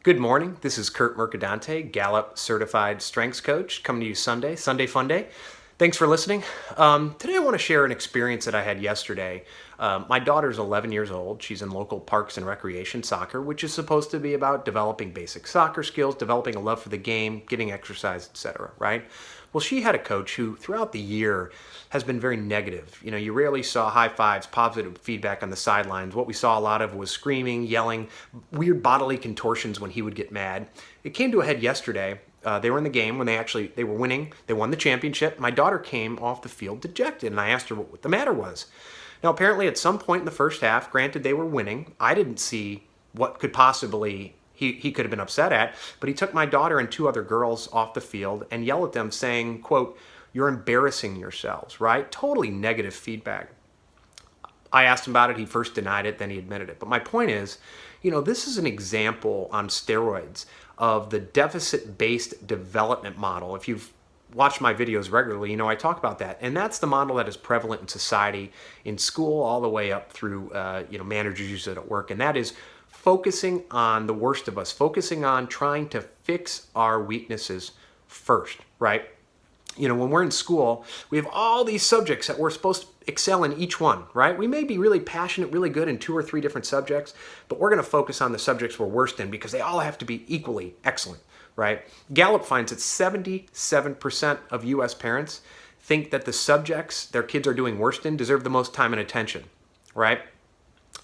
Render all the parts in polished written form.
Good morning. This is Kurt Mercadante, Gallup Certified Strengths Coach, coming to you Sunday Fun Day. Thanks for listening. Today I want to share an experience that I had yesterday. My daughter's 11 years old. She's in local parks and recreation soccer, which is supposed to be about developing basic soccer skills, developing a love for the game, getting exercise, etc., right? Well, she had a coach who throughout the year has been very negative. You rarely saw high fives, positive feedback on the sidelines. What we saw a lot of was screaming, yelling, weird bodily contortions when he would get mad. It came to a head yesterday. They were in the game when they were winning. They won the championship. My daughter came off the field dejected, and I asked her what the matter was. Now, apparently at some point in the first half, granted they were winning, I didn't see what could possibly he could have been upset at, but he took my daughter and two other girls off the field and yelled at them saying, quote, "You're embarrassing yourselves," right? Totally negative feedback. I asked him about it. He first denied it, then he admitted it. But my point is, this is an example on steroids of the deficit-based development model. If you've watched my videos regularly, I talk about that. And that's the model that is prevalent in society, in school, all the way up through, managers use it at work. And that is focusing on the worst of us, focusing on trying to fix our weaknesses first, right? When we're in school, we have all these subjects that we're supposed to excel in each one, right? We may be really passionate, really good in 2 or 3 different subjects, but we're going to focus on the subjects we're worst in because they all have to be equally excellent, right? Gallup finds that 77% of U.S. parents think that the subjects their kids are doing worst in deserve the most time and attention, right?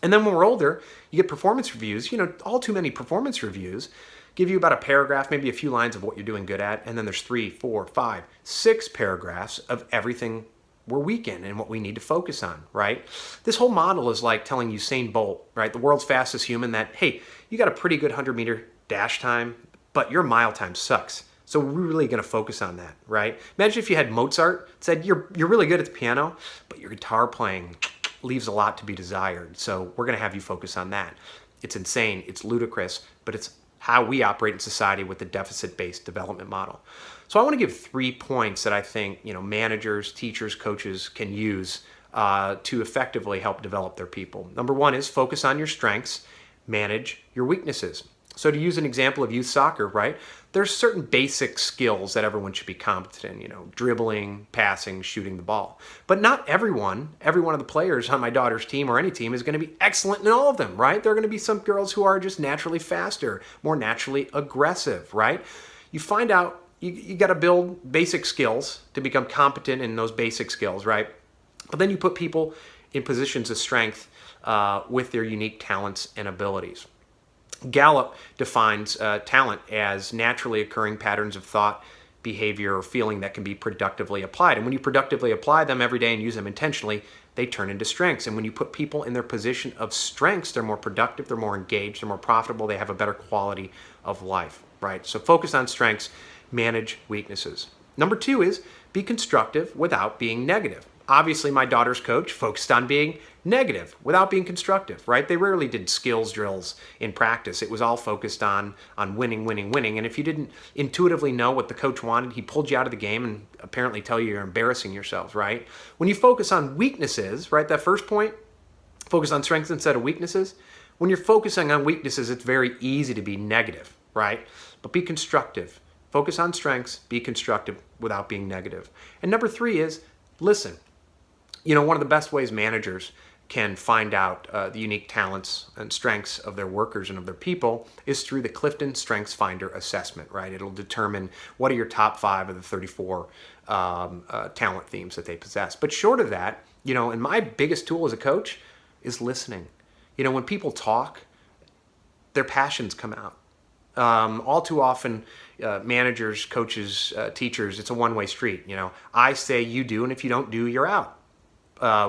And then when we're older, you get performance reviews. All too many performance reviews give you about a paragraph, maybe a few lines of what you're doing good at, and then there's 3, 4, 5, 6 paragraphs of everything we're weak in and what we need to focus on, right? This whole model is like telling Usain Bolt, right, the world's fastest human, that, hey, you got a pretty good 100-meter dash time, but your mile time sucks. So we're really going to focus on that, right? Imagine if you had Mozart said, you're really good at the piano, but your guitar playing leaves a lot to be desired. So we're going to have you focus on that. It's insane. It's ludicrous, but it's how we operate in society with the deficit-based development model. So I want to give 3 points that I think managers, teachers, coaches can use to effectively help develop their people. Number 1 is focus on your strengths, manage your weaknesses. So to use an example of youth soccer, right? There's certain basic skills that everyone should be competent in, dribbling, passing, shooting the ball. But not every one of the players on my daughter's team or any team is going to be excellent in all of them, right? There are going to be some girls who are just naturally faster, more naturally aggressive, right? You find out you got to build basic skills to become competent in those basic skills, right? But then you put people in positions of strength with their unique talents and abilities. Gallup defines talent as naturally occurring patterns of thought, behavior, or feeling that can be productively applied. And when you productively apply them every day and use them intentionally, they turn into strengths. And when you put people in their position of strengths, they're more productive, they're more engaged, they're more profitable, they have a better quality of life, right? So focus on strengths, manage weaknesses. Number 2 is be constructive without being negative. Obviously, my daughter's coach focused on being negative without being constructive, right? They rarely did skills drills in practice. It was all focused on winning, winning, winning. And if you didn't intuitively know what the coach wanted, he pulled you out of the game and apparently tell you you're embarrassing yourselves, right? When you focus on weaknesses, right, that first point, focus on strengths instead of weaknesses. When you're focusing on weaknesses, it's very easy to be negative, right? But be constructive. Focus on strengths, be constructive without being negative. And number 3 is listen. One of the best ways managers can find out the unique talents and strengths of their workers and of their people is through the Clifton Strengths Finder assessment, right? It'll determine what are your top 5 of the 34 talent themes that they possess. But short of that, and my biggest tool as a coach is listening. When people talk, their passions come out. All too often, managers, coaches, teachers, it's a one-way street. I say, you do, and if you don't do, you're out.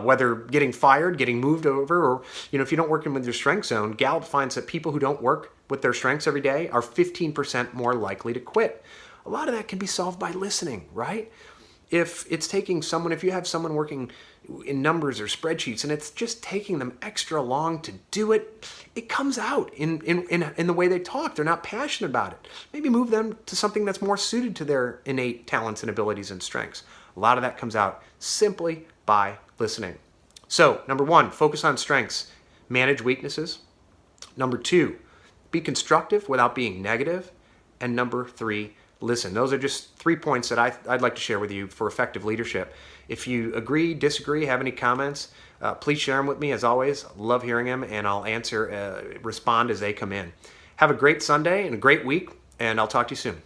Whether getting fired, getting moved over, or if you don't work in with your strength zone, Gallup finds that people who don't work with their strengths every day are 15% more likely to quit. A lot of that can be solved by listening, right? If you have someone working in numbers or spreadsheets and it's just taking them extra long to do it, it comes out in the way they talk. They're not passionate about it. Maybe move them to something that's more suited to their innate talents and abilities and strengths. A lot of that comes out simply by listening. So, number 1, focus on strengths, manage weaknesses. Number 2, be constructive without being negative. And number 3, listen. Those are just 3 points that I'd like to share with you for effective leadership. If you agree, disagree, have any comments, please share them with me. As always, love hearing them, and I'll respond as they come in. Have a great Sunday and a great week, and I'll talk to you soon.